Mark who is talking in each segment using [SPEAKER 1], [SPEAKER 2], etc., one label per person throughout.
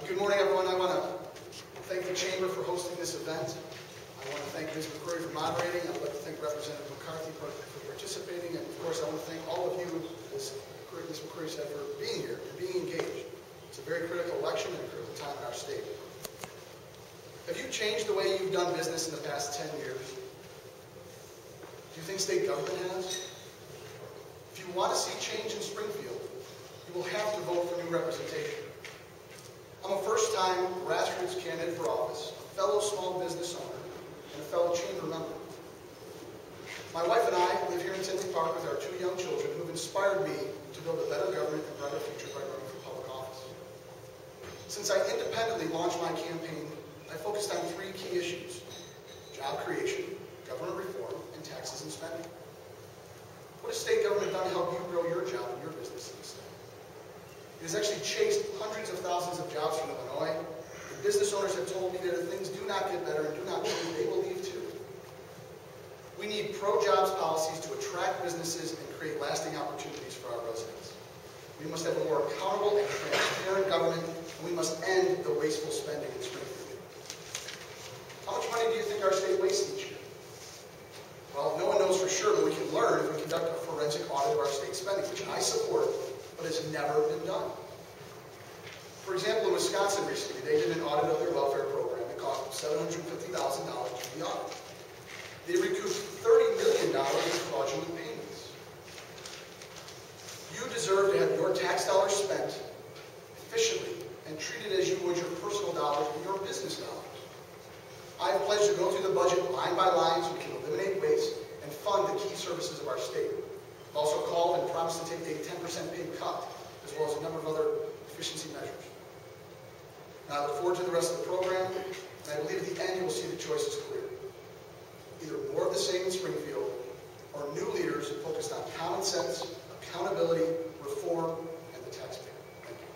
[SPEAKER 1] Good morning, everyone. I want to thank the Chamber for hosting this event. I want to thank Ms. McCrory for moderating. I would like to thank Representative McCarthy for participating. And of course, I want to thank all of you, as Ms. McCrory said, for being here and being engaged. It's a very critical election and a critical time in our state. Have you changed the way you've done business in the past 10 years? Do you think state government has? If you want to see change in Springfield, you will have to vote for new representation. I'm a first-time grassroots candidate for office, a fellow small business owner, and a fellow chamber member. My wife and I live here in R-Tinley Park with our 2 young children who have inspired me to build a better government and brighter future by running for public office. Since I independently launched my campaign, I focused on 3 key issues: job creation, government reform, and taxes and spending. What has state government done to help you grow your job and your business in the state? It has actually chased hundreds of thousands of jobs from Illinois. And business owners have told me that if things do not get better and do not change, they will leave too. We need pro-jobs policies to attract businesses and create lasting opportunities for our residents. We must have a more accountable and transparent government, and we must end the wasteful spending in Springfield. How much money do you think our state wastes each year? Well, no one knows for sure, but we can learn if we conduct a forensic audit of our state spending, which I support, but has never been done. For example, in Wisconsin recently, they did an audit of their welfare program. It cost $750,000 to be audited. They recouped $30 million in fraudulent payments. You deserve to have your tax dollars spent efficiently and treated as you would your personal dollars and your business dollars. I have pledged to go through the budget line by line so we can eliminate waste and fund the key services of our state. I've also called and promised to take a 10% pay cut, as well as a number of other efficiency measures. Now, I look forward to the rest of the program, and I believe at the end you will see the choices clear. Either more of the same in Springfield, or new leaders focused on common sense, accountability, reform, and the taxpayer. Thank you.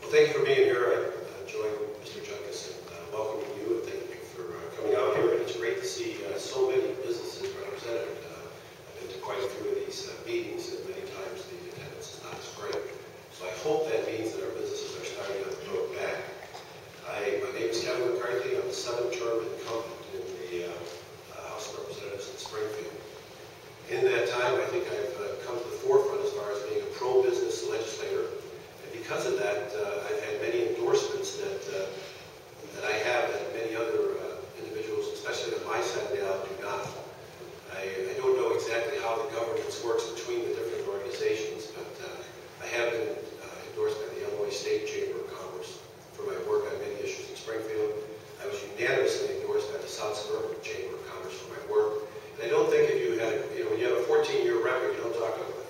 [SPEAKER 2] Well, thank you for being here. I join Mr. Junkas in welcoming you, and thank you for coming out here. And it's great to see so many businesses represented. I've been to quite a few of these meetings, and many times the attendance is not as great. So I hope that means that our businesses are starting to go back. My name is Kevin McCarthy. I'm the 7th term incumbent in the House of Representatives in Springfield. In that time, I think I've come to the forefront as far as being a pro-business legislator. And because of that, I've had many endorsements that I have that many other individuals, especially on my side of the aisle, do not. I don't know exactly how the governance works between the different organizations, but I have been endorsed by the Illinois State Chamber of Commerce for my work on many issues in Springfield. I was unanimously endorsed by the South Suburban Chamber of Commerce for my work. And I don't think if you had, when you have a 14-year record, you don't talk about,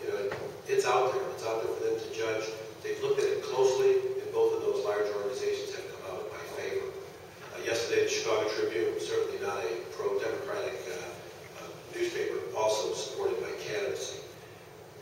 [SPEAKER 2] it's out there. It's out there for them to judge. They've looked at it closely, and both of those large organizations have come out in my favor. Yesterday, the Chicago Tribune, certainly not a pro-democratic newspaper, also supported my candidacy.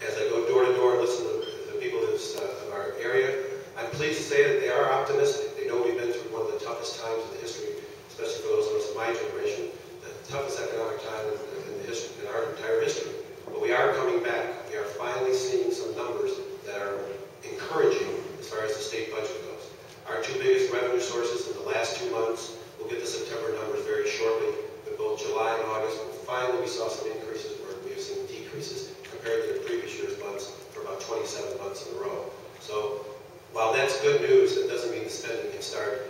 [SPEAKER 2] As I go door to door and listen to the people of our area, I'm pleased to say that they are optimistic. They know we've been through one of the toughest times in the history, especially for those of us in my generation, the toughest economic time in our entire history. But we are coming back. We are finally seeing some numbers that are encouraging as far as the state budget goes. Our 2 biggest revenue sources in the last 2 months, we'll get the September numbers very shortly, but both July and August, finally we saw some increases where we have seen decreases compared to the previous year's months for about 27 months in a row. So while that's good news, that doesn't mean the spending can start.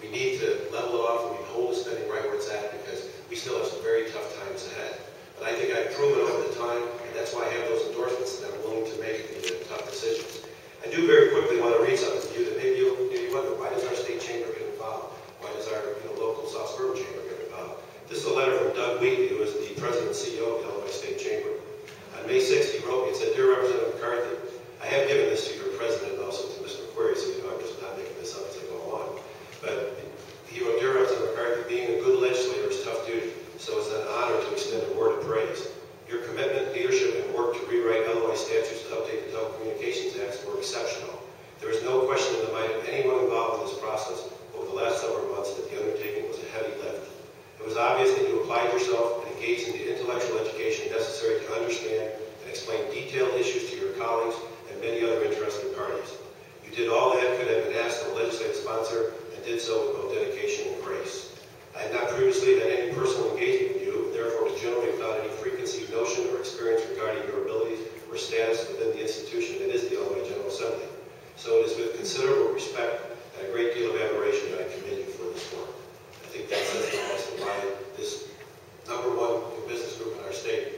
[SPEAKER 2] We need to level it off and we hold the spending right where it's at, because we still have some very tough times ahead. But I think I've proven over the time, and that's why I have those endorsements, that I'm willing to make the tough decisions. I do very quickly want to read something to you that maybe you wonder, why does our state chamber get involved? Why does our local South Suburban chamber get involved? This is a letter from Doug Wheatley, who is the president and CEO of the Illinois State Chamber. On May 6th, he wrote me and said, "Dear Representative McCarthy, I have given this to your president and also to Mr. McQuarrie, so I'm just not making this up as I go along. But he wrote, Dear Representative McCarthy, being a good legislator is tough duty, so it's an honor to extend a word of praise. Your commitment, leadership, and work to rewrite Illinois statutes to update the Telecommunications Act were exceptional. There is no question in the mind of anyone involved in this process over the last several months that the undertaking was a heavy lift. It was obvious that you applied yourself and engaged in the intellectual education necessary to understand and explain detailed issues to your colleagues, and many other interested parties. You did all that could have been asked of a legislative sponsor and did so with both dedication and grace. I have not previously had any personal engagement with you, and therefore was generally without any preconceived notion or experience regarding your abilities or status within the institution that is the Illinois General Assembly. So it is with considerable respect and a great deal of admiration that I commend you for this work. I think that says the most of why this #1 business group in our state